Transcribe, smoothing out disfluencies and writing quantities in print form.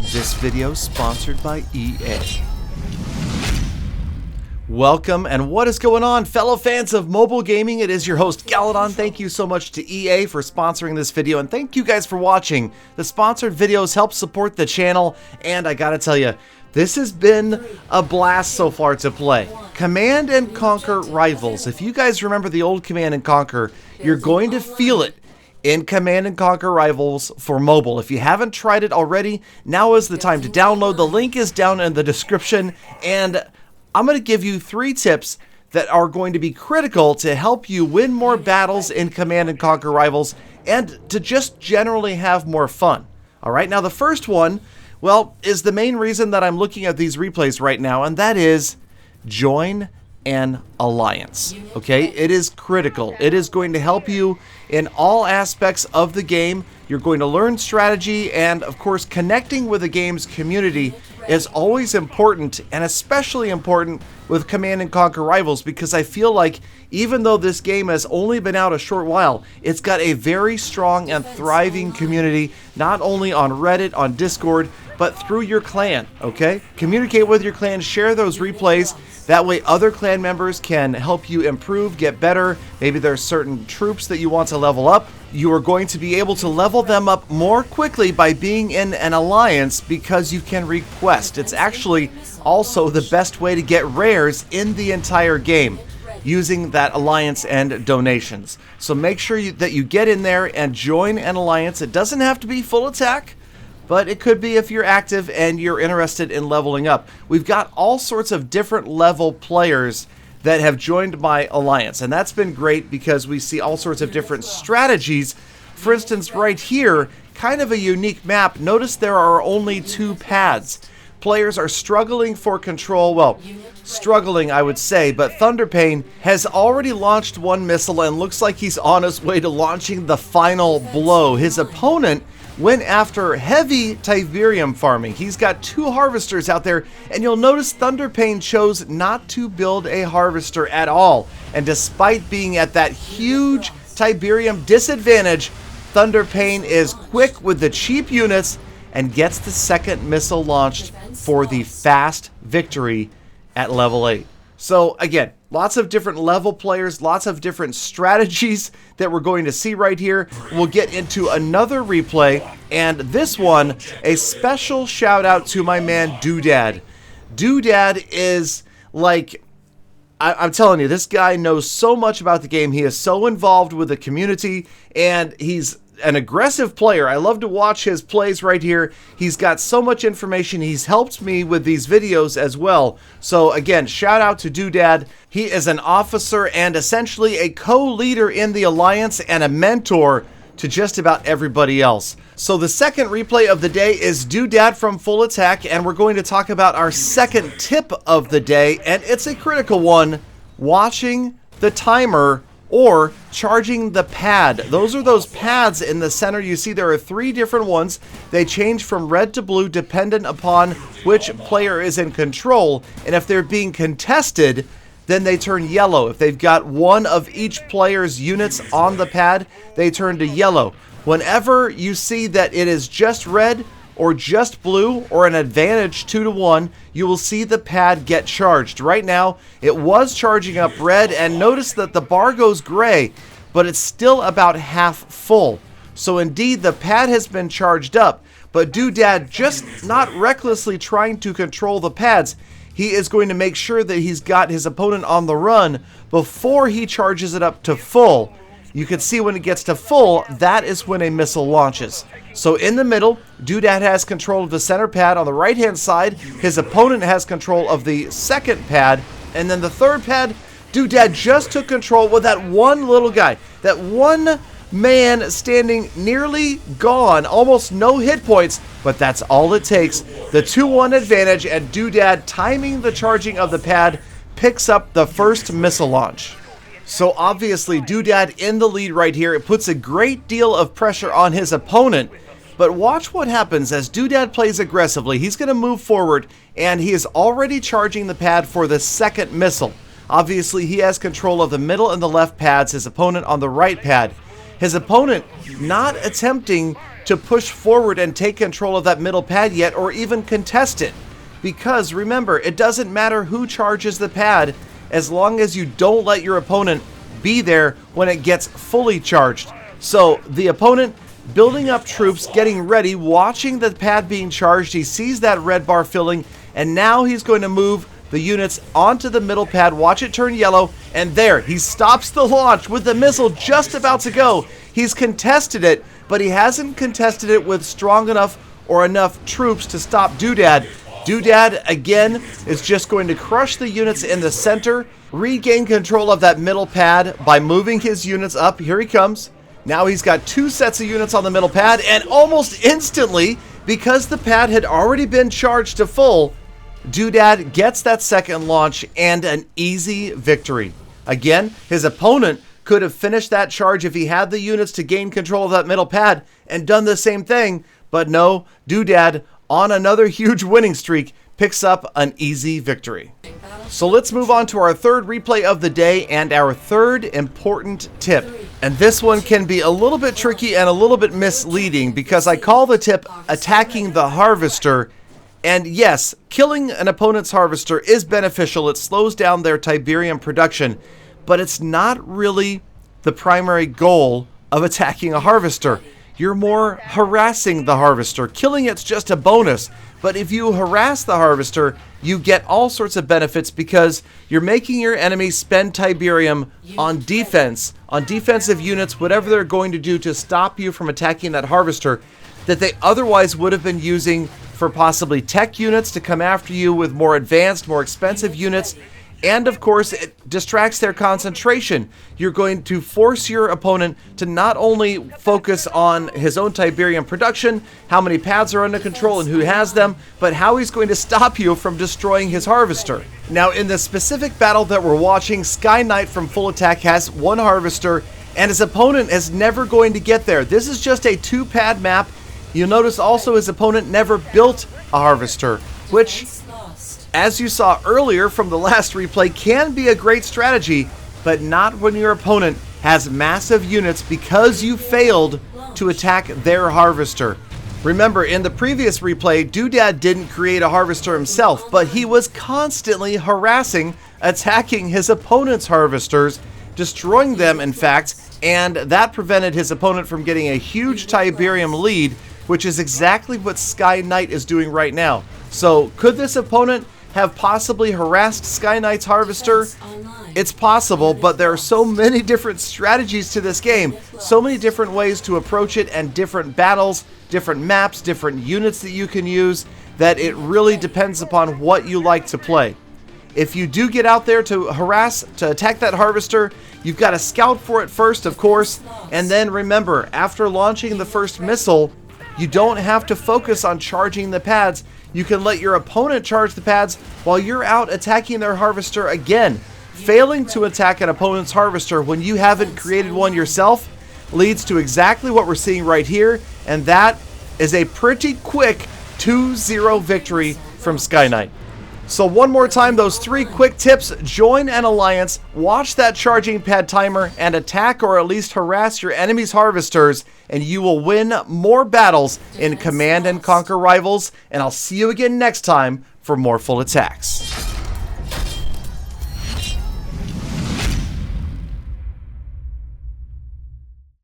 This video is sponsored by EA. Welcome, and what is going on, fellow fans of mobile gaming? It is your host, Galadon. Thank you so much to EA for sponsoring this video, and thank you guys for watching. The sponsored videos help support the channel, and I gotta tell you, this has been a blast so far to play. Command and Conquer Rivals. If you guys remember the old Command and Conquer, you're going to feel it in Command and Conquer Rivals for mobile. If you haven't tried it already, now is the time to download. The link is down in the description, and I'm going to give you 3 tips that are going to be critical to help you win more battles in Command and Conquer Rivals and to just generally have more fun. All right, now the first one, well, is the main reason that I'm looking at these replays right now, and that is join an alliance. Okay, it is critical. It is going to help you in all aspects of the game. You're going to learn strategy, and of course connecting with the game's community is always important, and especially important with Command and Conquer Rivals, because I feel like even though this game has only been out a short while, it's got a very strong and thriving community, not only on Reddit, on Discord, but through your clan, okay? Communicate with your clan, share those replays. That way other clan members can help you improve, get better. Maybe there's certain troops that you want to level up. You are going to be able to level them up more quickly by being in an alliance because you can request. It's actually also the best way to get rares in the entire game, using that alliance and donations. So make sure that you get in there and join an alliance. It doesn't have to be full attack, but it could be if you're active and you're interested in leveling up. We've got all sorts of different level players that have joined my alliance, and that's been great because we see all sorts of different strategies. For instance, right here, kind of a unique map. Notice there are only 2 pads. Players are struggling for control. Well, struggling, I would say, but Thunderpain has already launched 1 missile and looks like he's on his way to launching the final blow. His opponent went after heavy Tiberium farming. He's got 2 harvesters out there, and you'll notice Thunderpain chose not to build a harvester at all. And despite being at that huge Tiberium disadvantage, Thunderpain is quick with the cheap units and gets the 2nd missile launched for the fast victory at level 8. So again, lots of different level players, lots of different strategies that we're going to see right here. We'll get into another replay, and this one, a special shout out to my man Doodad. Doodad is like, I'm telling you, this guy knows so much about the game. He is so involved with the community, and he's an aggressive player. I love to watch his plays right here. He's got so much information. He's helped me with these videos as well. So again, shout out to Doodad. He is an officer and essentially a co-leader in the alliance and a mentor to just about everybody else. So the second replay of the day is Doodad from Full Attack, and we're going to talk about our second tip of the day, and it's a critical one: watching the timer or charging the pad. Those are those pads in the center. You see there are 3 different ones. They change from red to blue dependent upon which player is in control, and if they're being contested, then they turn yellow. If they've got one of each player's units on the pad, they turn to yellow. Whenever you see that it is just red or just blue or an advantage 2-to-1, you will see the pad get charged. Right now, it was charging up red, and notice that the bar goes gray, but it's still about half full. So indeed, the pad has been charged up, but Doodad just not recklessly trying to control the pads. He is going to make sure that he's got his opponent on the run before he charges it up to full. You can see when it gets to full, that is when a missile launches. So in the middle, Doodad has control of the center pad. On the right-hand side, his opponent has control of the 2nd pad. And then the 3rd pad, Doodad just took control with that one little guy. That one man standing nearly gone, almost no hit points, but that's all it takes. The 2-1 advantage, and Doodad, timing the charging of the pad, picks up the 1st missile launch. So obviously Doodad in the lead right here. It puts a great deal of pressure on his opponent, but watch what happens as Doodad plays aggressively. He's going to move forward, and he is already charging the pad for the 2nd missile. Obviously he has control of the middle and the left pads, his opponent on the right pad. His opponent not attempting to push forward and take control of that middle pad yet, or even contest it. Because remember, it doesn't matter who charges the pad as long as you don't let your opponent be there when it gets fully charged. So the opponent building up troops, getting ready, watching the pad being charged, he sees that red bar filling, and now he's going to move the units onto the middle pad, watch it turn yellow, and there, he stops the launch with the missile just about to go. He's contested it, but he hasn't contested it with strong enough or enough troops to stop Doodad. Doodad, again, is just going to crush the units in the center, regain control of that middle pad by moving his units up. Here he comes. Now he's got 2 sets of units on the middle pad, and almost instantly, because the pad had already been charged to full, Doodad gets that second launch and an easy victory. Again, his opponent could have finished that charge if he had the units to gain control of that middle pad and done the same thing, but no, Doodad, on another huge winning streak, picks up an easy victory. So let's move on to our third replay of the day and our third important tip. And this one can be a little bit tricky and a little bit misleading because I call the tip attacking the harvester. And yes, killing an opponent's harvester is beneficial. It slows down their Tiberium production, but it's not really the primary goal of attacking a harvester. You're more harassing the harvester. Killing it's just a bonus. But if you harass the harvester, you get all sorts of benefits because you're making your enemies spend Tiberium on defense, on defensive units, whatever they're going to do to stop you from attacking that harvester that they otherwise would have been using for possibly tech units to come after you with more advanced, more expensive units. And of course, it distracts their concentration. You're going to force your opponent to not only focus on his own Tiberium production, how many pads are under control and who has them, but how he's going to stop you from destroying his harvester. Now, in the specific battle that we're watching, Sky Knight from Full Attack has 1 harvester, and his opponent is never going to get there. This is just a 2-pad map. You'll notice also his opponent never built a harvester, which, as you saw earlier from the last replay, can be a great strategy, but not when your opponent has massive units because you failed to attack their harvester. Remember, in the previous replay, Doodad didn't create a harvester himself, but he was constantly harassing, attacking his opponent's harvesters, destroying them in fact, and that prevented his opponent from getting a huge Tiberium lead, which is exactly what Sky Knight is doing right now. So, could this opponent have possibly harassed Sky Knight's harvester? It's possible, but there are so many different strategies to this game, so many different ways to approach it, and different battles, different maps, different units that you can use, that it really depends upon what you like to play. If you do get out there to harass, to attack that harvester, you've got to scout for it first, of course, and then remember, after launching the first missile, you don't have to focus on charging the pads. You can let your opponent charge the pads while you're out attacking their harvester again. Failing to attack an opponent's harvester when you haven't created one yourself leads to exactly what we're seeing right here, and that is a pretty quick 2-0 victory from Sky Knight. So one more time, those 3 quick tips: join an alliance, watch that charging pad timer, and attack or at least harass your enemy's harvesters, and you will win more battles in Command & Conquer Rivals. And I'll see you again next time for more Full Attacks.